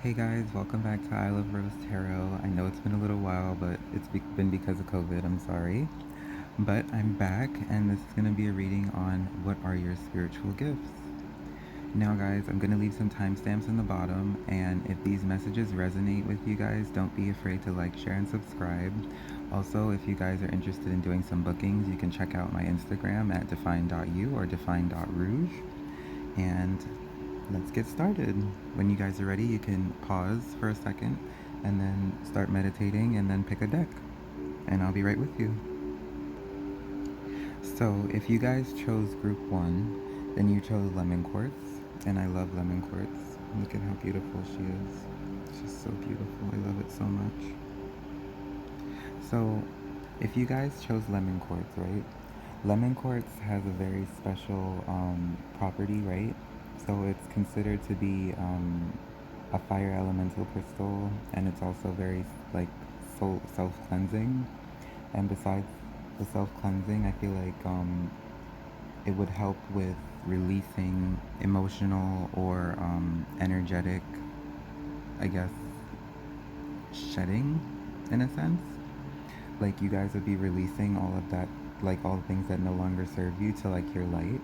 Hey guys, welcome back to I Love Rose Tarot. I know it's been a little while, but been because of COVID. I'm sorry. But I'm back, and this is going to be a reading on what are your spiritual gifts. Now, guys, I'm going to leave some timestamps in the bottom, and if these messages resonate with you guys, don't be afraid to like, share, and subscribe. Also, if you guys are interested in doing some bookings, you can check out my Instagram at define.u or define.rouge. And let's get started. When you guys are ready, you can pause for a second and then start meditating and then pick a deck. And I'll be right with you. So, if you guys chose group 1, then you chose lemon quartz. And I love lemon quartz. Look at how beautiful she is. She's so beautiful. I love it so much. So, if you guys chose lemon quartz, right? Lemon quartz has a very special property, right? So it's considered to be a fire elemental crystal, and it's also very like self-cleansing. And besides the self-cleansing, I feel like it would help with releasing emotional or energetic, I guess, shedding in a sense. Like you guys would be releasing all of that, like all the things that no longer serve you to like your light.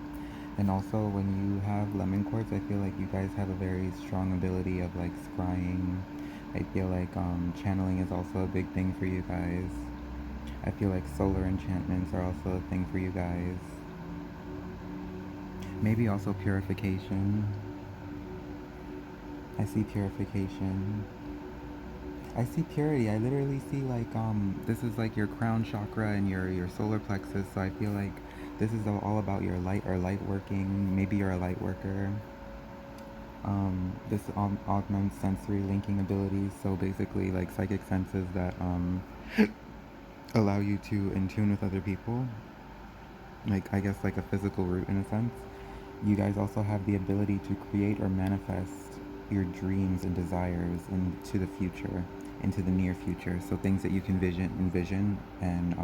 And also when you have lemon quartz, I feel like you guys have a very strong ability of like scrying. I feel like channeling is also a big thing for you guys. I feel like solar enchantments are also a thing for you guys. Maybe also purification. I see purification. I see purity. I literally see like this is like your crown chakra and your solar plexus. So I feel like this is all about your light or light working. Maybe you're a light worker. This augments sensory linking abilities. So basically like psychic senses that allow you to in tune with other people. Like I guess like a physical root in a sense. You guys also have the ability to create or manifest your dreams and desires into the future, into the near future. So things that you can envision and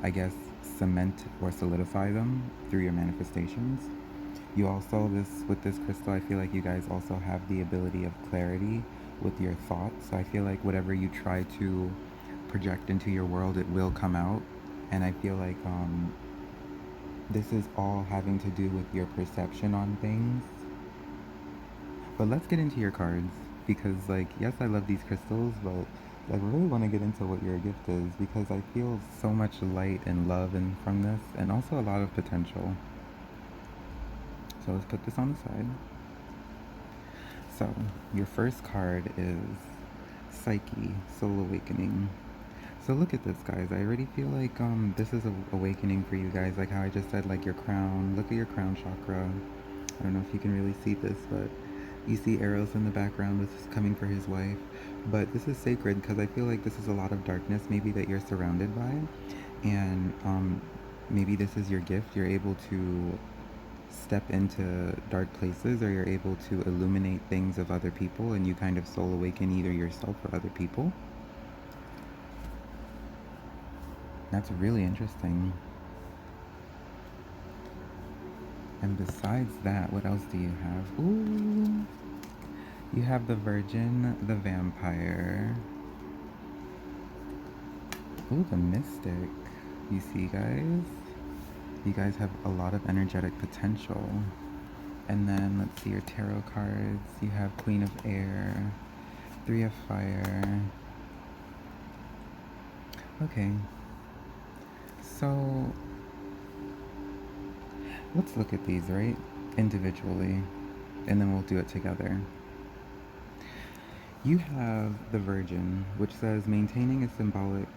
I guess cement or solidify them through your manifestations. You also with this crystal, I feel like you guys also have the ability of clarity with your thoughts. So I feel like whatever you try to project into your world, it will come out. And I feel like this is all having to do with your perception on things. But let's get into your cards because like yes, I love these crystals, but I really want to get into what your gift is because I feel so much light and love from this and also a lot of potential. So let's put this on the side. So your first card is Psyche, Soul Awakening. So look at this, guys. I already feel like this is an awakening for you guys. Like how I just said, like your crown. Look at your crown chakra. I don't know if you can really see this, but you see arrows in the background. This is coming for his wife. But this is sacred because I feel like this is a lot of darkness maybe that you're surrounded by. And maybe this is your gift. You're able to step into dark places or you're able to illuminate things of other people and you kind of soul awaken either yourself or other people. That's really interesting. And besides that, what else do you have? Ooh, you have the Virgin, the Vampire. Ooh, the Mystic. You see, guys? You guys have a lot of energetic potential. And then, let's see your tarot cards. You have Queen of Air, Three of Fire. Okay. So, let's look at these, right? Individually. And then we'll do it together. You have the Virgin, which says maintaining a symbolic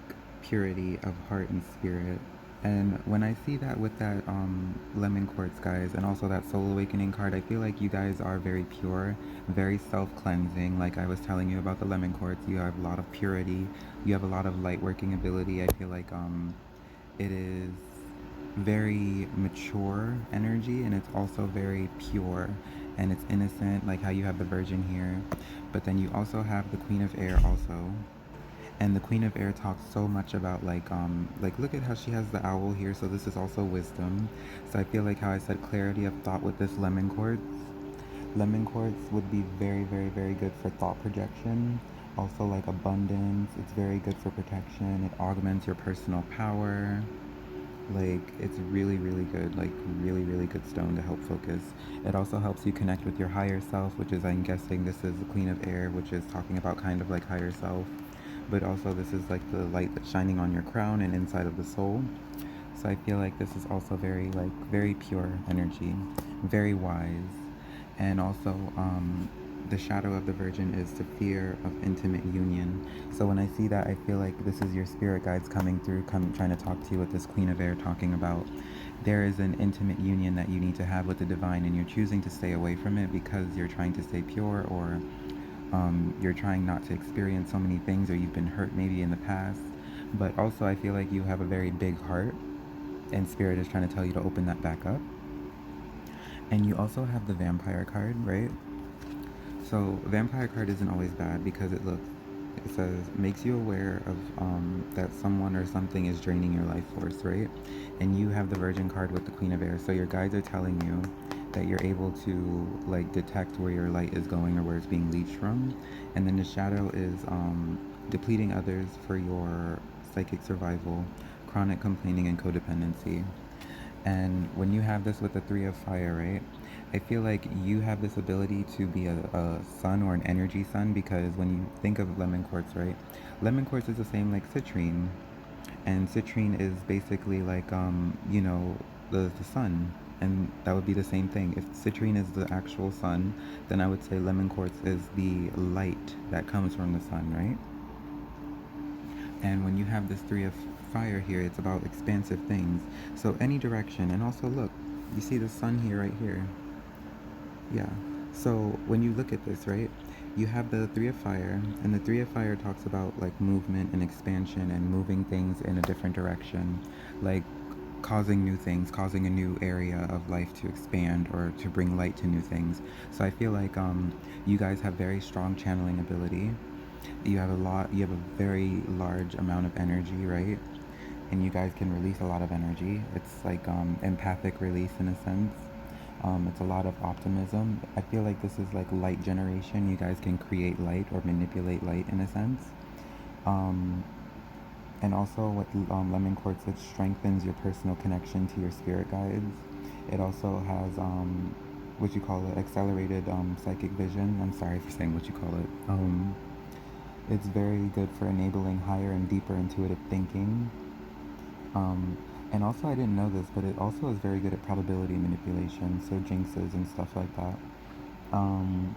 purity of heart and spirit. And when I see that with that lemon quartz, guys, and also that soul awakening card, I feel like you guys are very pure, very self-cleansing. Like I was telling you about the lemon quartz, you have a lot of purity, you have a lot of light working ability. I feel like it is very mature energy and it's also very pure and it's innocent, like how you have the Virgin here. But then you also have the Queen of Air also. And the Queen of Air talks so much about like look at how she has the owl here, so this is also wisdom. So I feel like how I said clarity of thought with this lemon quartz, Lemon quartz would be very, very, very good for thought projection. Also, like abundance. It's very good for protection. It augments your personal power. Like, it's really, really good. Like, really, really good stone to help focus. It also helps you connect with your higher self, which is, I'm guessing, this is the Queen of Air, which is talking about kind of like higher self. But also, this is like the light that's shining on your crown and inside of the soul. So I feel like this is also very, like, very pure energy, very wise. And also, the shadow of the Virgin is the fear of intimate union. So when I see that, I feel like this is your spirit guides coming through, trying to talk to you with this Queen of Air talking about there is an intimate union that you need to have with the divine, and you're choosing to stay away from it because you're trying to stay pure, or you're trying not to experience so many things, or you've been hurt maybe in the past. But also, I feel like you have a very big heart, and Spirit is trying to tell you to open that back up. And you also have the Vampire card, right? So Vampire card isn't always bad because it says makes you aware of that someone or something is draining your life force, right? And you have the Virgin card with the Queen of Air, so your guides are telling you that you're able to like detect where your light is going or where it's being leached from. And then the shadow is depleting others for your psychic survival, chronic complaining, and codependency. And when you have this with the Three of Fire, right? I feel like you have this ability to be a sun or an energy sun, because when you think of lemon quartz, right? Lemon quartz is the same like citrine. And citrine is basically like, the sun. And that would be the same thing. If citrine is the actual sun, then I would say lemon quartz is the light that comes from the sun, right? And when you have this Three of Fire here, it's about expansive things. So any direction. And also, look, you see the sun here, right here. Yeah. So when you look at this, right, you have the Three of Fire, and the Three of Fire talks about like movement and expansion and moving things in a different direction, like causing new things, causing a new area of life to expand or to bring light to new things. So I feel like you guys have very strong channeling ability. You have a very large amount of energy, right? And you guys can release a lot of energy. It's like empathic release in a sense. It's a lot of optimism. I feel like this is like light generation. You guys can create light or manipulate light in a sense. Um, and also with lemon quartz, it strengthens your personal connection to your spirit guides. It also has what you call it, accelerated psychic vision. I'm sorry for saying what you call it. It's very good for enabling higher and deeper intuitive thinking. Um, and also, I didn't know this, but it also is very good at probability manipulation, so jinxes and stuff like that. Um,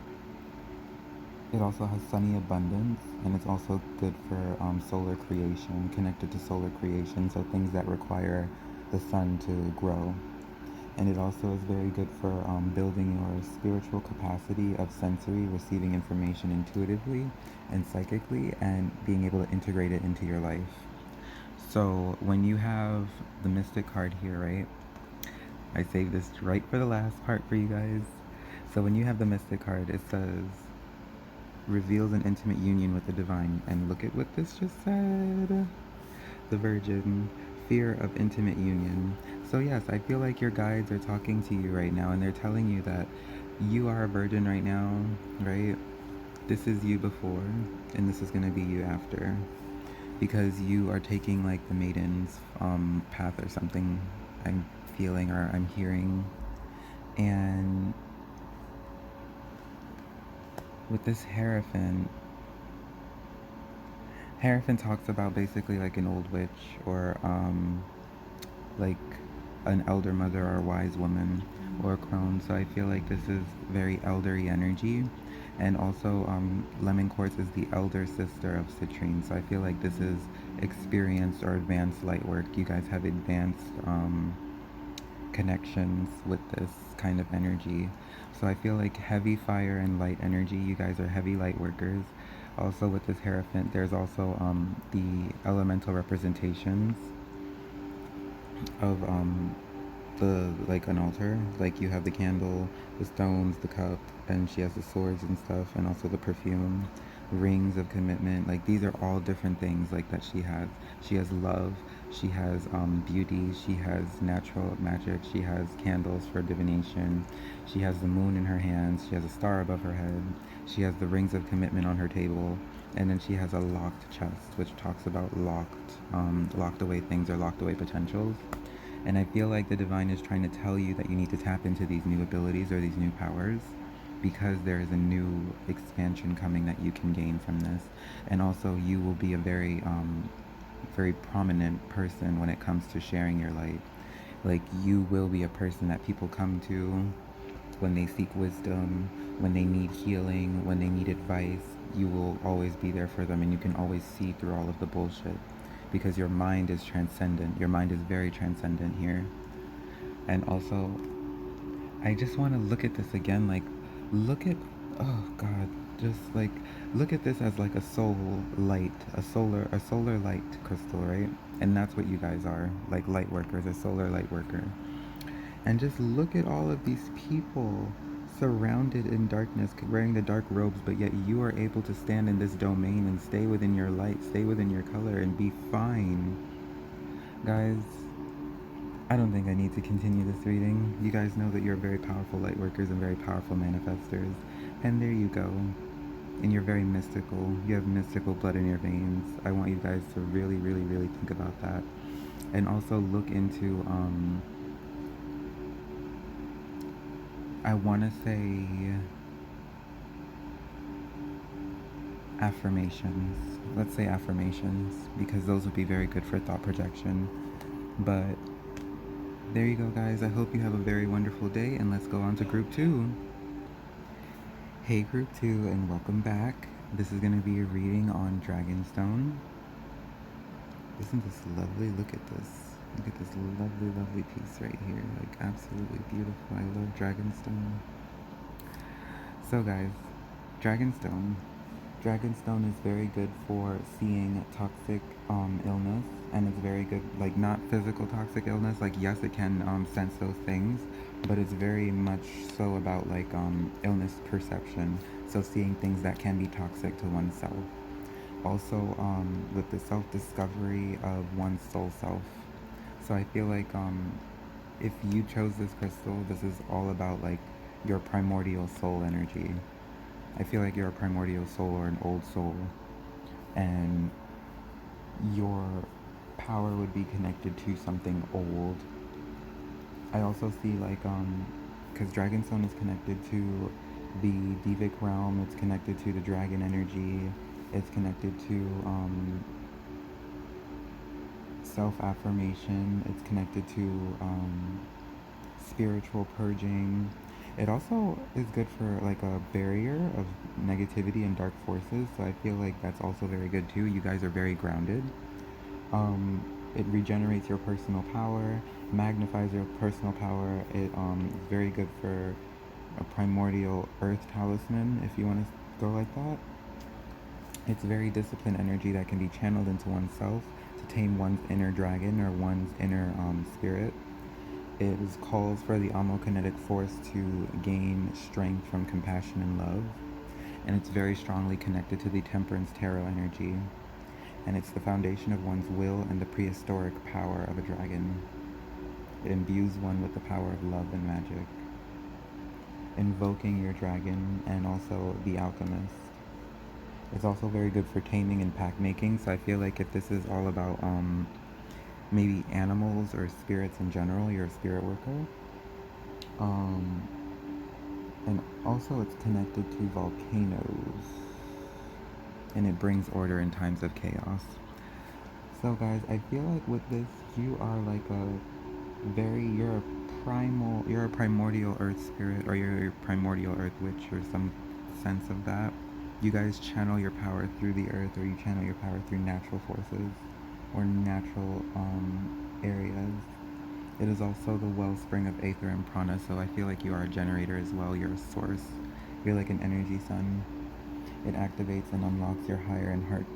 it also has sunny abundance, and it's also good for solar creation, connected to solar creation, so things that require the sun to grow. And it also is very good for building your spiritual capacity of sensory, receiving information intuitively and psychically, and being able to integrate it into your life. So when you have the Mystic card here, right? I saved this right for the last part for you guys. So when you have the Mystic card, it says, reveals an intimate union with the divine. And look at what this just said. The Virgin, fear of intimate union. So yes, I feel like your guides are talking to you right now, and they're telling you that you are a virgin right now, right? This is you before, and this is going to be you after, because you are taking like the maiden's path or something. I'm feeling, or I'm hearing. And with this Hierophant talks about basically like an old witch, or like an elder mother or wise woman or a crone. So I feel like this is very eldery energy. And also, lemon quartz is the elder sister of citrine. So I feel like this is experienced or advanced light work. You guys have advanced connections with this kind of energy. So I feel like heavy fire and light energy. You guys are heavy light workers. Also with this Hierophant, there's also the elemental representations of the like an altar. Like you have the candle, the stones, the cup, and she has the swords and stuff, and also the perfume, rings of commitment. Like these are all different things like that she has. She has love, She has beauty. She has natural magic. She has candles for divination. She has the moon in her hands. She has a star above her head. She has the rings of commitment on her table. And then she has a locked chest, which talks about locked away things or locked away potentials. And I feel like the divine is trying to tell you that you need to tap into these new abilities or these new powers because there is a new expansion coming that you can gain from this. And also, you will be a very prominent person when it comes to sharing your light. Like, you will be a person that people come to when they seek wisdom, when they need healing, when they need advice. You will always be there for them, and you can always see through all of the bullshit because your mind is transcendent. Your mind is very transcendent here. And also, I just want to look at this again. Like, look at, oh God, just like look at this as like a soul light, a solar light crystal, right? And that's what you guys are, like light workers, a solar light worker. And just look at all of these people surrounded in darkness, wearing the dark robes, but yet you are able to stand in this domain and stay within your light, stay within your color, and be fine. Guys, I don't think I need to continue this reading. You guys know that you're very powerful light workers and very powerful manifestors. And there you go. And you're very mystical. You have mystical blood in your veins. I want you guys to really, really, really think about that. And also look into, I want to say affirmations. Let's say affirmations, because those would be very good for thought projection. But there you go, guys. I hope you have a very wonderful day, and let's go on to group 2. Hey, group 2, and welcome back. This is going to be a reading on dragonstone. Isn't this lovely? Look at this. Look at this lovely, lovely piece right here. Like, absolutely beautiful. I love dragonstone. So, guys, dragonstone. Dragonstone is very good for seeing toxic illness, and it's very good, like not physical toxic illness. Like yes, it can sense those things, but it's very much so about like illness perception. So seeing things that can be toxic to oneself. Also, with the self-discovery of one's soul self. So I feel like if you chose this crystal, this is all about like your primordial soul energy. I feel like you're a primordial soul or an old soul, and your power would be connected to something old. I also see like because dragonstone is connected to the Divic realm, it's connected to the dragon energy, it's connected to self-affirmation, it's connected to spiritual purging. It also is good for like a barrier of negativity and dark forces, so I feel like that's also very good too. You guys are very grounded. It regenerates your personal power, magnifies your personal power. It is very good for a primordial earth talisman, if you want to go like that. It's very disciplined energy that can be channeled into oneself to tame one's inner dragon or one's inner spirit. It calls for the almokinetic force to gain strength from compassion and love. And it's very strongly connected to the temperance tarot energy. And it's the foundation of one's will and the prehistoric power of a dragon. It imbues one with the power of love and magic. Invoking your dragon and also the alchemist. It's also very good for taming and pack making. So I feel like if this is all about maybe animals or spirits in general, you're a spirit worker. And also it's connected to volcanoes, and it brings order in times of chaos. So guys, I feel like with this, you are like you're a primordial earth spirit, or you're a primordial earth witch, or some sense of that. You guys channel your power through the earth, or you channel your power through natural forces or natural areas. It is also the wellspring of aether and prana, so I feel like you are a generator as well. You're a source. You're like an energy sun. It activates and unlocks your higher heart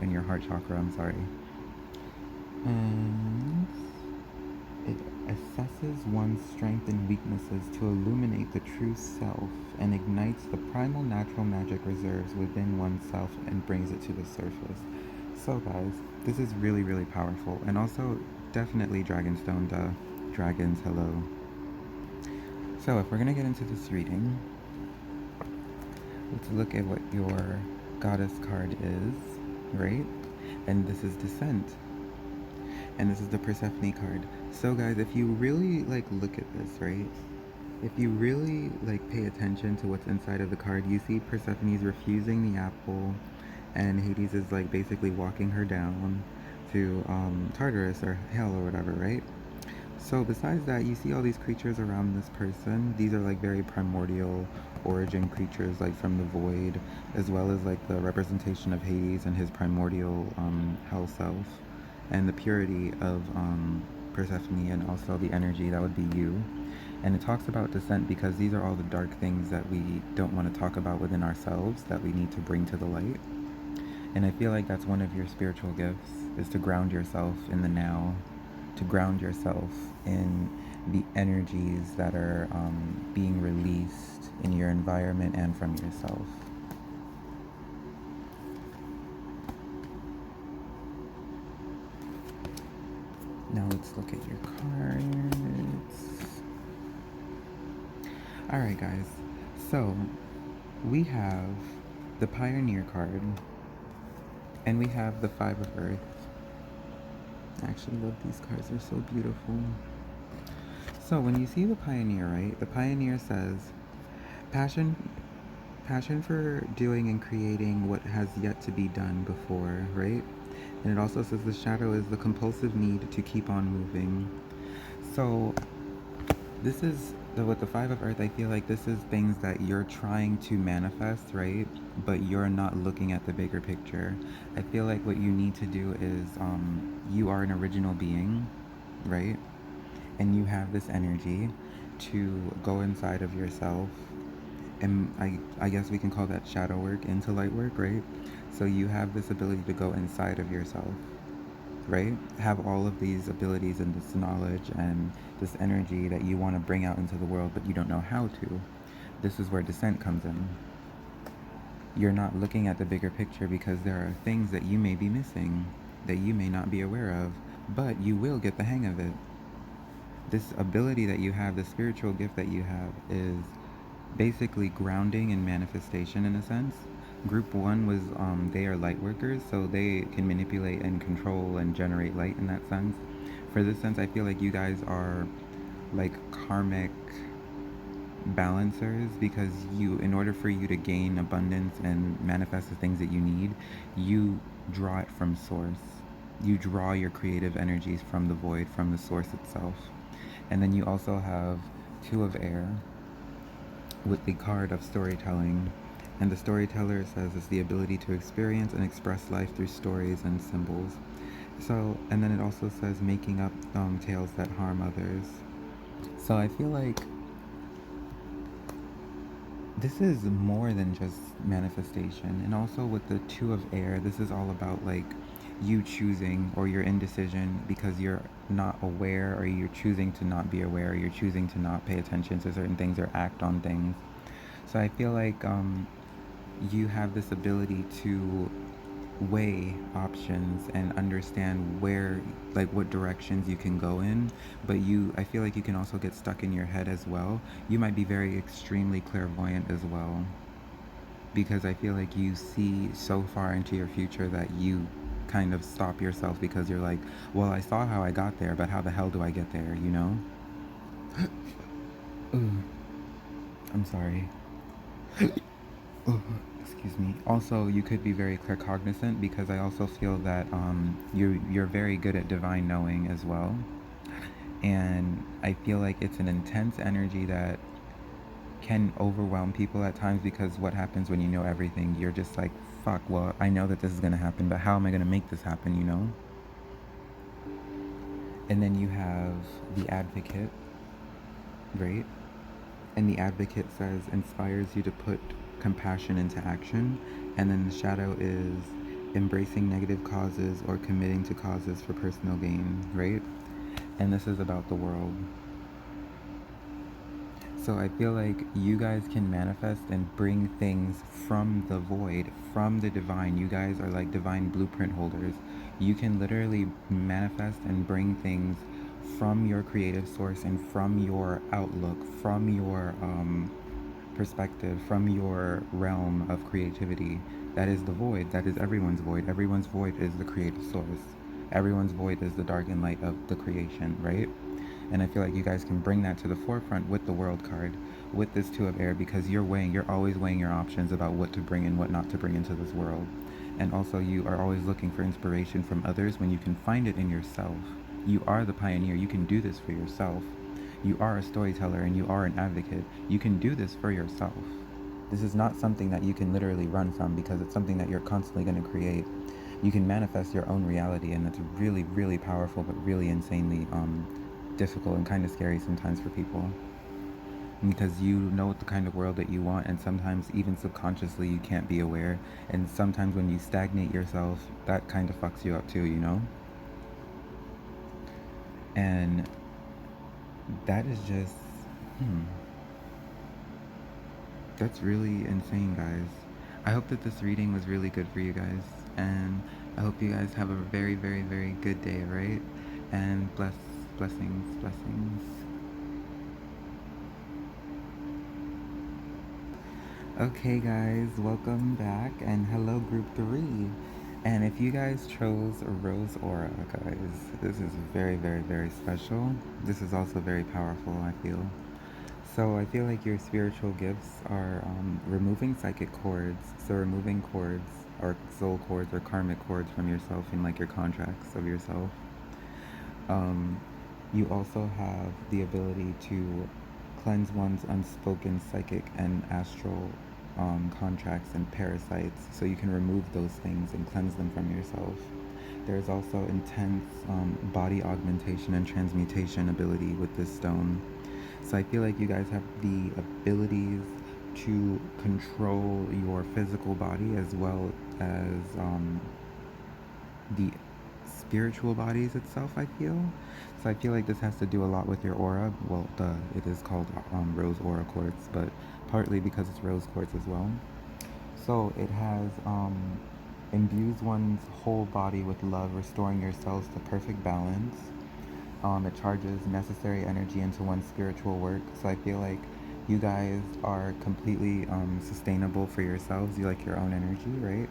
and your heart chakra. I'm sorry. And it assesses one's strengths and weaknesses to illuminate the true self and ignites the primal natural magic reserves within oneself and brings it to the surface. So guys, this is really, really powerful. And also, definitely dragonstone, duh. Dragons, hello. So if we're going to get into this reading, let's look at what your goddess card is, right? And this is Descent. And this is the Persephone card. So guys, if you really like look at this, right? If you really like pay attention to what's inside of the card, you see Persephone's refusing the apple, and Hades is like basically walking her down to Tartarus or hell or whatever, right? So besides that, you see all these creatures around this person. These are like very primordial origin creatures, like from the void, as well as like the representation of Hades and his primordial hell self, and the purity of Persephone, and also the energy that would be you. And it talks about descent because these are all the dark things that we don't want to talk about within ourselves that we need to bring to the light. And I feel like that's one of your spiritual gifts, is to ground yourself in the now, to ground yourself in the energies that are being released in your environment and from yourself. Now let's look at your cards. Alright guys, so we have the Pioneer card, and we have the Five of Earth. I actually love these cards, they're so beautiful. So when you see the Pioneer, right, the Pioneer says passion for doing and creating what has yet to be done before, right? And it also says the shadow is the compulsive need to keep on moving. So this is with the Five of Earth, I feel like this is things that you're trying to manifest, right? But you're not looking at the bigger picture. I feel like what you need to do is you are an original being, right? And you have this energy to go inside of yourself, and I guess we can call that shadow work into light work, right? So you have this ability to go inside of yourself, right? Have all of these abilities and this knowledge and this energy that you want to bring out into the world, but you don't know how to. This is where descent comes in. You're not looking at the bigger picture because there are things that you may be missing, that you may not be aware of, but you will get the hang of it. This ability that you have, the spiritual gift that you have, is basically grounding and manifestation in a sense. Group one was they are light workers, so they can manipulate and control and generate light in that sense. For this sense, I feel like you guys are like karmic balancers, because you, in order for you to gain abundance and manifest the things that you need, you draw it from source. You draw your creative energies from the void, from the source itself. And then you also have two of air with the card of storytelling. And the storyteller says it's the ability to experience and express life through stories and symbols. So, and then it also says making up tales that harm others. So I feel like this is more than just manifestation. And also with the two of air, this is all about like you choosing, or your indecision because you're not aware, or you're choosing to not be aware, or you're choosing to not pay attention to certain things or act on things. So I feel like you have this ability to weigh options and understand where, like what directions you can go in, but I feel like you can also get stuck in your head as well. You might be very extremely clairvoyant as well, because I feel like you see so far into your future that you kind of stop yourself, because you're like, well, I saw how I got there, but how the hell do I get there, you know? Ooh, I'm sorry. Ooh, excuse me. Also, you could be very claircognizant, because I also feel that you're very good at divine knowing as well. And I feel like it's an intense energy that can overwhelm people at times, because what happens when you know everything, you're just like, fuck, well, I know that this is going to happen, but how am I going to make this happen, you know? And then you have the advocate, right? And the advocate says inspires you to put compassion into action. And then the shadow is embracing negative causes or committing to causes for personal gain, right? And this is about the world. So I feel like you guys can manifest and bring things from the void, from the divine. You guys are like divine blueprint holders. You can literally manifest and bring things from your creative source and from your outlook, from your perspective, from your realm of creativity. That is the void. That is everyone's void. Everyone's void is the creative source. Everyone's void is the dark and light of the creation, right? And I feel like you guys can bring that to the forefront with the world card, with this two of air, because you're always weighing your options about what to bring and what not to bring into this world. And also you are always looking for inspiration from others when you can find it in yourself. You are the pioneer. You can do this for yourself. You are a storyteller and you are an advocate. You can do this for yourself. This is not something that you can literally run from because it's something that you're constantly going to create. You can manifest your own reality, and it's really, really powerful, but really insanely difficult and kind of scary sometimes for people. Because you know the kind of world that you want, and sometimes even subconsciously you can't be aware. And sometimes when you stagnate yourself, that kind of fucks you up too, you know? And that is just, that's really insane, guys. I hope that this reading was really good for you guys, and I hope you guys have a very, very, very good day, right? And blessings, blessings. Okay, guys, welcome back, and hello, group 3. And if you guys chose Rose Aura, guys, this is very, very, very special. This is also very powerful, I feel. So I feel like your spiritual gifts are removing psychic cords, so removing cords or soul cords or karmic cords from yourself in like your contracts of yourself. You also have the ability to cleanse one's unspoken psychic and astral contracts and parasites, so you can remove those things and cleanse them from yourself. There's also intense body augmentation and transmutation ability with this stone. So I feel like you guys have the abilities to control your physical body as well as the spiritual bodies itself, I feel. So I feel like this has to do a lot with your aura. Well, it is called rose aura quartz, but partly because it's rose quartz as well. So it has imbues one's whole body with love, restoring your cells to perfect balance. It charges necessary energy into one's spiritual work. So I feel like you guys are completely sustainable for yourselves. You like your own energy, right?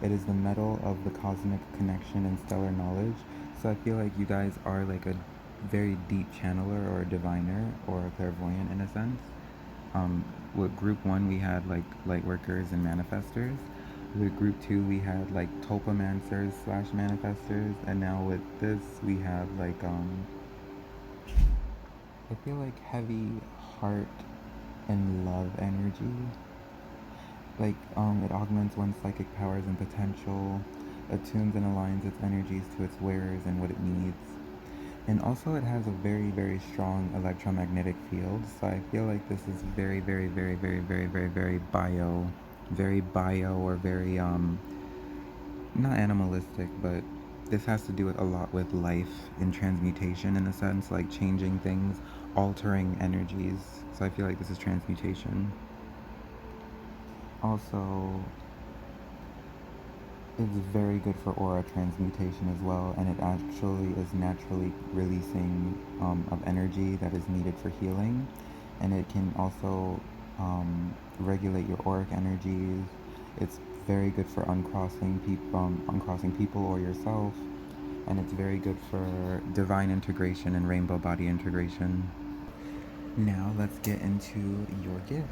It is the metal of the cosmic connection and stellar knowledge. So I feel like you guys are like a very deep channeler or a diviner or a clairvoyant in a sense. With group 1 we had like light workers and manifestors. With group 2 we had like topomancers slash manifestors, and now with this we have like I feel like heavy heart and love energy. Like it augments one's psychic powers and potential, attunes and aligns its energies to its wearers and what it needs. And also it has a very, very strong electromagnetic field. So I feel like this is very, very, very, very, very, very, very bio or very not animalistic, but this has to do with a lot with life and transmutation in a sense, like changing things, altering energies. So I feel like this is transmutation. Also, it's very good for aura transmutation as well, and it actually is naturally releasing of energy that is needed for healing, and it can also regulate your auric energies. It's very good for uncrossing people or yourself, and it's very good for divine integration and rainbow body integration. Now let's get into your gift.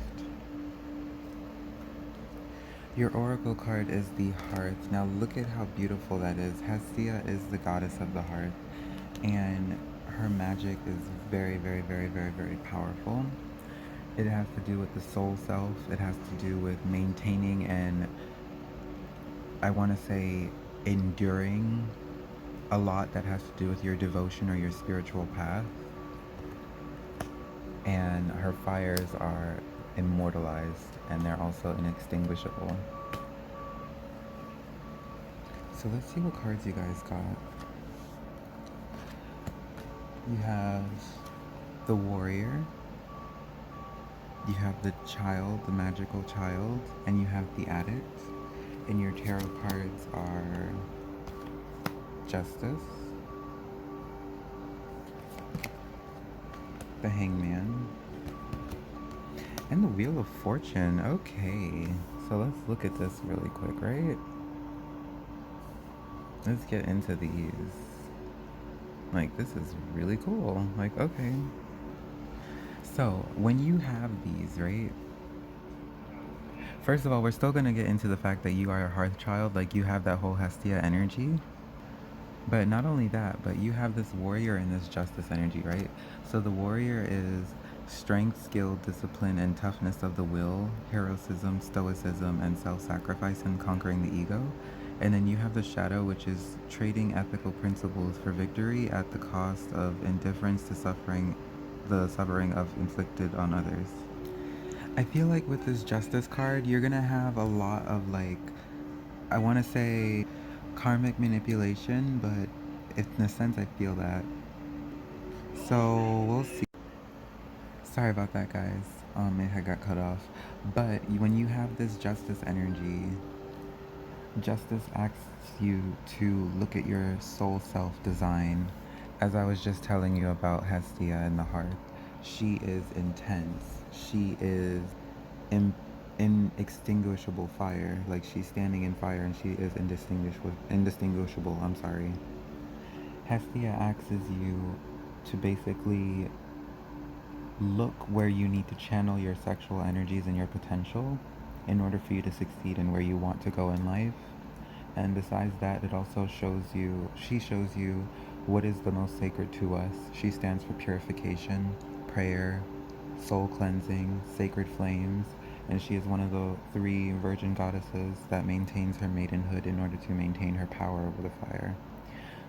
Your oracle card is the hearth. Now look at how beautiful that is. Hestia is the goddess of the hearth, and her magic is very, very, very, very, very powerful. It has to do with the soul self. It has to do with maintaining and, I want to say, enduring a lot that has to do with your devotion or your spiritual path. And her fires are immortalized, and they're also inextinguishable. So let's see what cards you guys got. You have the warrior, you have the child, the magical child, and you have the addict. And your tarot cards are Justice, the Hangman, and the Wheel of Fortune. Okay, so let's look at this really quick, right? Let's get into these. Like, this is really cool. Like, okay. So, when you have these, right? First of all, we're still going to get into the fact that you are a hearth child. Like, you have that whole Hestia energy. But not only that, but you have this warrior and this justice energy, right? So the warrior is strength, skill, discipline, and toughness of the will, heroism, stoicism, and self-sacrifice and conquering the ego. And then you have the shadow, which is trading ethical principles for victory at the cost of indifference to suffering, the suffering of inflicted on others. I feel like with this justice card, you're gonna have a lot of like, I want to say karmic manipulation, but in a sense, I feel that. So we'll see. Sorry about that, guys. It had got cut off. But when you have this justice energy, justice asks you to look at your soul self design. As I was just telling you about Hestia and the hearth, she is intense. She is in inextinguishable fire. Like, she's standing in fire and she is indistinguishable. I'm sorry. Hestia asks you to basically look where you need to channel your sexual energies and your potential in order for you to succeed in where you want to go in life. And besides that, it also she shows you what is the most sacred to us. She stands for purification, prayer, soul cleansing, sacred flames, and she is one of the 3 virgin goddesses that maintains her maidenhood in order to maintain her power over the fire.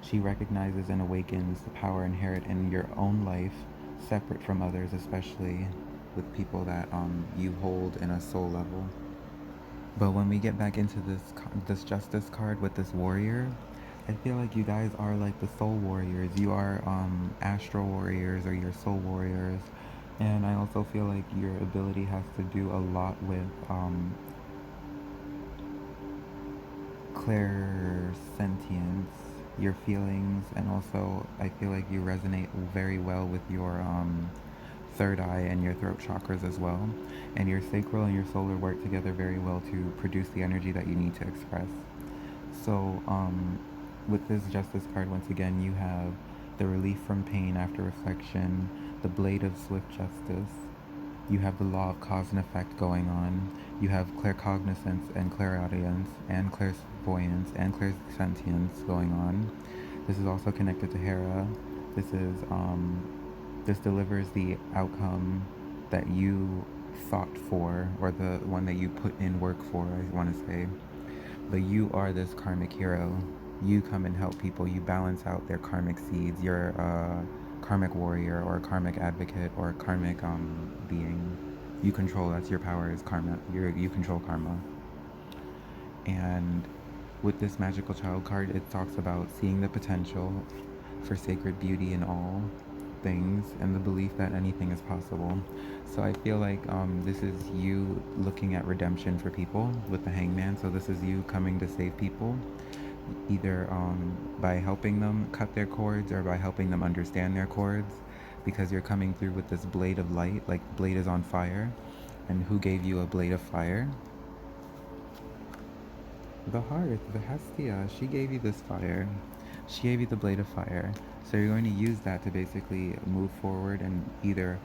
She recognizes and awakens the power inherent in your own life, separate from others, especially with people that you hold in a soul level. But when we get back into this justice card with this warrior, I feel like you guys are like the soul warriors. You are astral warriors or your soul warriors. And I also feel like your ability has to do a lot with clairsentience, your feelings, and also I feel like you resonate very well with your third eye and your throat chakras as well. And your sacral and your solar work together very well to produce the energy that you need to express. So with this justice card, once again, you have the relief from pain after reflection, the blade of swift justice. You have the law of cause and effect going on. You have claircognizance and clairaudience and clairvoyance and clairsentience going on. This is also connected to Hera. This delivers the outcome that you thought for, or the one that you put in work for, I want to say. But you are this karmic hero. You come and help people. You balance out their karmic seeds. You're a karmic warrior or a karmic advocate or a karmic being. You control. That's your power, is karma. You control karma. And with this magical child card, it talks about seeing the potential for sacred beauty in all things and the belief that anything is possible. So I feel like this is you looking at redemption for people with the Hangman. So this is you coming to save people, either by helping them cut their cords or by helping them understand their cords, because you're coming through with this blade of light. Like, blade is on fire. And who gave you a blade of fire? The hearth, the Hestia. She gave you this fire. She gave you the blade of fire. So you're going to use that to basically move forward and either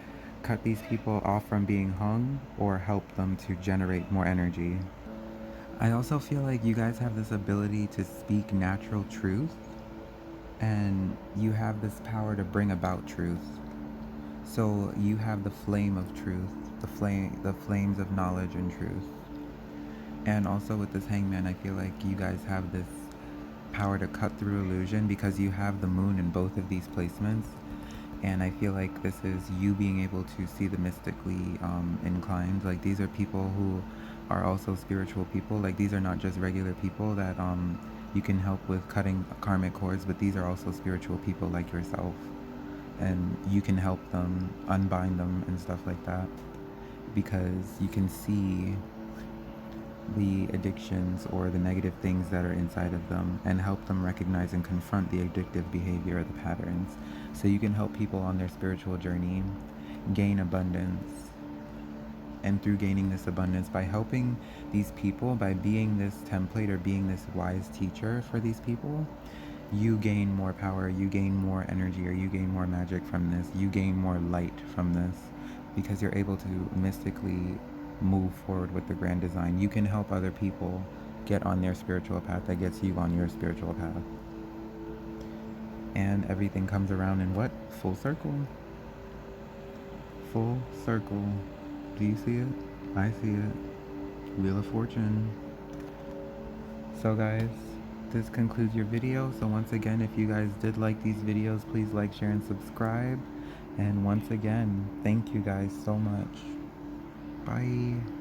cut these people off from being hung or help them to generate more energy. I also feel like you guys have this ability to speak natural truth, and you have this power to bring about truth. So you have the flame of truth, the flames of knowledge and truth. And also with this Hangman, I feel like you guys have this power to cut through illusion because you have the moon in both of these placements. And I feel like this is you being able to see the mystically inclined. Like, these are people who are also spiritual people. Like, these are not just regular people that you can help with cutting karmic cords, but these are also spiritual people like yourself. and you can help them unbind them and stuff like that, because you can see the addictions or the negative things that are inside of them and help them recognize and confront the addictive behavior or the patterns. So you can help people on their spiritual journey gain abundance. And through gaining this abundance, by helping these people, by being this template or being this wise teacher for these people, you gain more power, you gain more energy, or you gain more magic from this, you gain more light from this, because you're able to mystically move forward with the grand design. You can help other people get on their spiritual path that gets you on your spiritual path. And everything comes around in what? Full circle. Full circle. Do you see it? I see it. Wheel of Fortune. So guys, this concludes your video. So once again, if you guys did like these videos, please like, share, and subscribe. And once again, thank you guys so much. Bye.